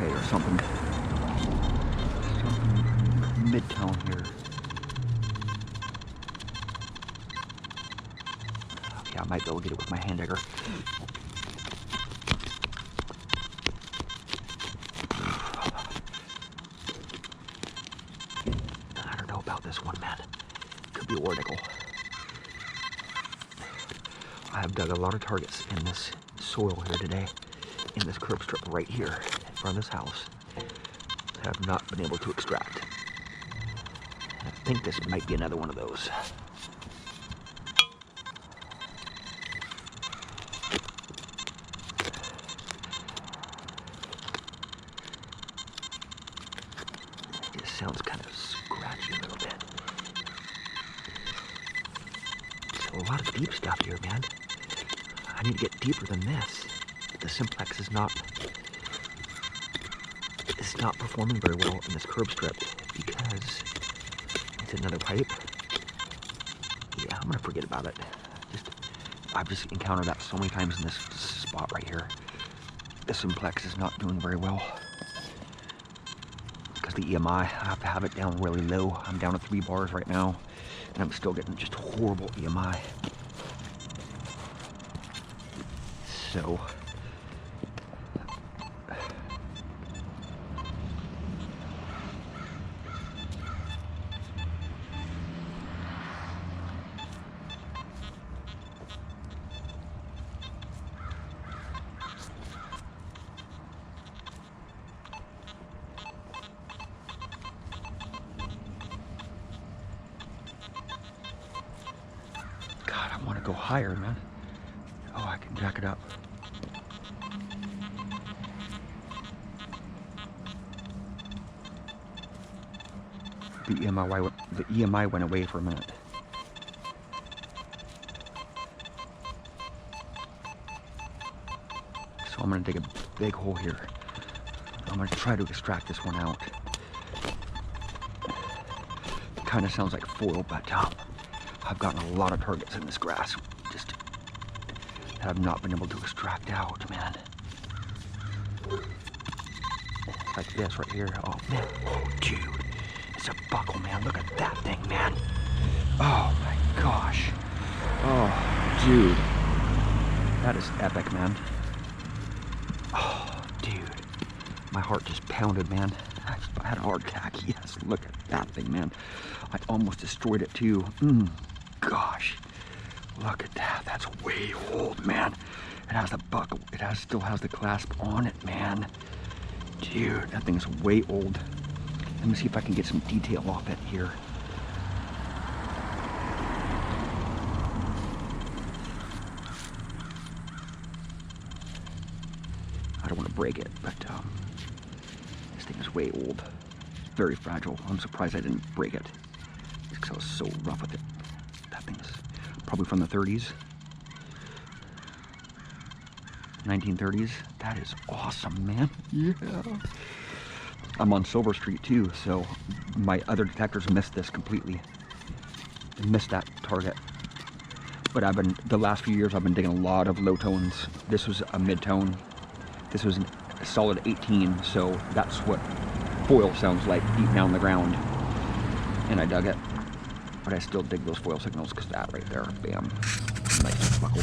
okay, or something mid-tone here. Yeah, I might be able to get it with my hand digger. I don't know about this one, man. Could be ornicle. I have dug a lot of targets in this soil here today, in this curb strip right here in front of this house. I have not been able to extract. I think this might be another one of those. It sounds kind of scratchy a little bit. So a lot of deep stuff here, man. I need to get deeper than this. The Simplex is not performing very well in this curb strip because it's another pipe. Yeah, I'm gonna forget about it. I've just encountered that so many times in this spot right here. The Simplex is not doing very well because the EMI, I have to have it down really low. I'm down to 3 bars right now, and I'm still getting just horrible EMI. So God, I want to go higher, man. Oh, I can jack it up. The EMI went away for a minute. So I'm gonna dig a big hole here. I'm gonna try to extract this one out. It kind of sounds like foil, but I've gotten a lot of targets in this grass. Just have not been able to extract out, man. Like this right here. Oh man, oh dude. It's a buckle, man. Look at that thing, man. Oh my gosh. Oh, dude. That is epic, man. Oh, dude. My heart just pounded, man. I had a heart attack. Yes, look at that thing, man. I almost destroyed it too. Gosh. Look at that. That's way old, man. It has the buckle. Still has the clasp on it, man. Dude, that thing's way old. Let me see if I can get some detail off it here. I don't want to break it, but this thing is way old. It's very fragile. I'm surprised I didn't break it because I was so rough with it. That thing's probably from the 30s. 1930s. That is awesome, man. Yeah. I'm on Silver Street too, so my other detectors missed this completely. They missed that target. But the last few years I've been digging a lot of low tones. This was a mid-tone. This was a solid 18, so that's what foil sounds like deep down the ground. And I dug it. But I still dig those foil signals because that right there, bam, nice buckle.